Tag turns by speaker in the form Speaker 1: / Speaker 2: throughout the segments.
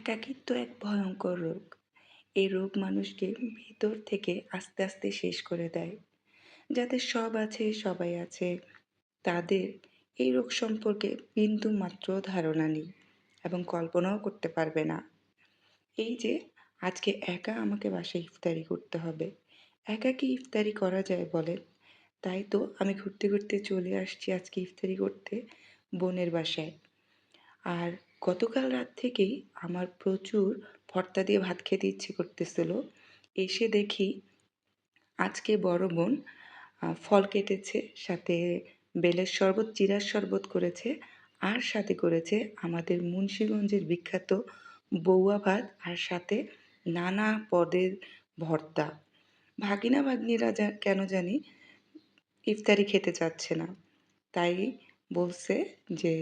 Speaker 1: একাকিত্ব এক ভয়ঙ্কর রোগ। এই রোগ মানুষকে ভিতর থেকে আস্তে আস্তে শেষ করে দেয়। যাদের সব আছে, সবাই আছে, তাদের এই রোগ সম্পর্কে বিন্দু মাত্র ধারণা নেই এবং কল্পনাও করতে পারবে না। এই যে আজকে একা আমাকে বাসায় ইফতারি করতে হবে। একা কি ইফতারি করা যায় বলেন? তাই তো আমি ঘুরতে ঘুরতে চলে আসছি আজকে ইফতারি করতে বোনের বাসায়। আর গতকাল রাত থেকেই আমার প্রচুর ভর্তা দিয়ে ভাত খেতে ইচ্ছে করতেছিল। এসে দেখি আজকে বড় বোন ফল কেটেছে, সাথে বেলের শরবত, চিড়ার শরবত করেছে, আর সাথে করেছে আমাদের মুন্সিগঞ্জের বিখ্যাত বউয়া ভাত, আর সাথে নানা পদের ভর্তা। ভাগিনা ভাগ্নিরা কেন জানি ইফতারি খেতে চাচ্ছে না। তাই বলছে যে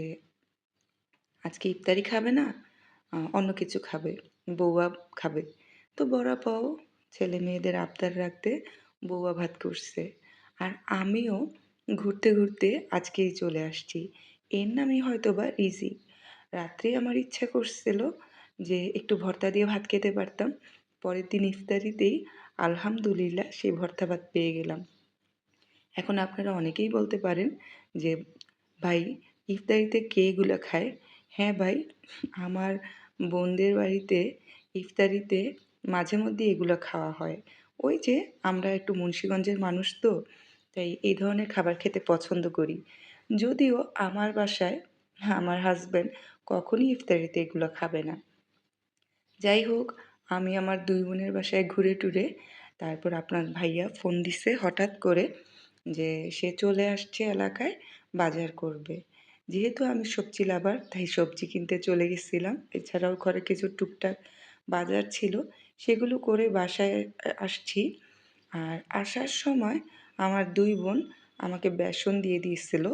Speaker 1: আজকে ইফতারি খাবে না, অন্য কিছু খাবে, বউয়া খাবে। তো বড় আপাও ছেলে মেয়েদের আবদার রাখতে বউয়া ভাত করছে। আর আমিও ঘুরতে ঘুরতে আজকেই চলে আসছি। এর নামই হয়তোবা রিজিক। রাত্রে আমার ইচ্ছা করছিল যে একটু ভর্তা দিয়ে ভাত খেতে পারতাম। পরের দিন ইফতারিতেই আলহামদুলিল্লাহ সেই ভর্তা ভাত পেয়ে গেলাম। এখন আপনারা অনেকেই বলতে পারেন যে, "ভাই, ইফতারিতে কে এগুলো খায়?" হ্যাঁ ভাই, আমার বোনদের বাড়িতে ইফতারিতে মাঝে মধ্যে এগুলো খাওয়া হয়। ওই যে আমরা একটু মুন্সিগঞ্জের মানুষ তো, তাই এই ধরনের খাবার খেতে পছন্দ করি। যদিও আমার বাসায় আমার হাসব্যান্ড কখনই ইফতারিতে এগুলো খাবে না। যাই হোক, আমি আমার ২ বোনের বাসায় ঘুরে টুরে তারপর আপনার ভাইয়া ফোন দিছে হঠাৎ করে যে সে চলে আসছে এলাকায়, বাজার করবে। যেহেতু আমি সবজি লাভার তাই সবজি কিনতে চলে গেছিলাম। এছাড়াও ঘরে কিছু টুকটাক বাজার ছিল, সেগুলো করে বাসায় আসছি। আর আসার সময় আমার ২ বোন আমাকে বেসন দিয়ে দিয়েছিল।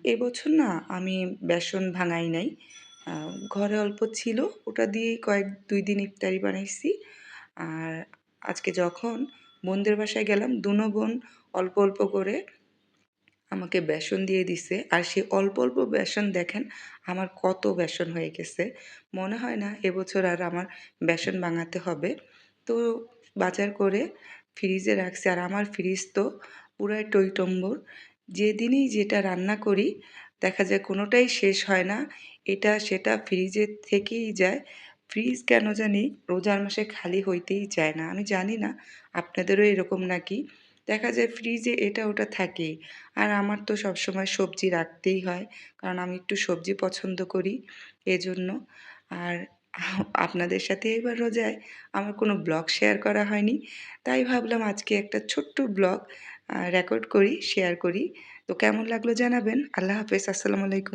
Speaker 1: এবছর না আমি বেসন ভাঙাই নাই। আ ঘরে অল্প ছিল, ওটা দিয়েই ২ দিন ইফতারি বানাইছি। আর আজকে যখন বোনদের বাসায় গেলাম, দুনো বোন অল্প অল্প করে আমাকে বেসন দিয়ে দিছে। আর সেই অল্প অল্প বেসন দেখেন আমার কত বেসন হয়ে গেছে। মনে হয় না এবছর আর আমার বেসন ভাঙাতে হবে। তো বাজার করে ফ্রিজে রাখছি। আর আমার ফ্রিজ তো পুরাই টইটম্বুর। যেদিনই যেটা রান্না করি দেখা যায় কোনোটাই শেষ হয় না। এটা সেটা ফ্রিজে থেকেই যায়। ফ্রিজ কেন জানি রোজার মাসে খালি হইতেই চায় না। আমি জানি না আপনাদেরও এরকম নাকি? দেখা যায় ফ্রিজে এটা ওটা থাকেই। আর আমার তো সবসময় সবজি রাখতেই হয়। কারণ আমি একটু সবজি পছন্দ করি, এজন্য। আর আপনাদের সাথে এবার রোজায় আমার কোনো ব্লগ শেয়ার করা হয়নি। তাই ভাবলাম আজকে একটা ছোট্ট ব্লগ রেকর্ড করি, শেয়ার করি। তো কেমন লাগলো জানাবেন। আল্লাহ হাফেজ। আসসালামু আলাইকুম।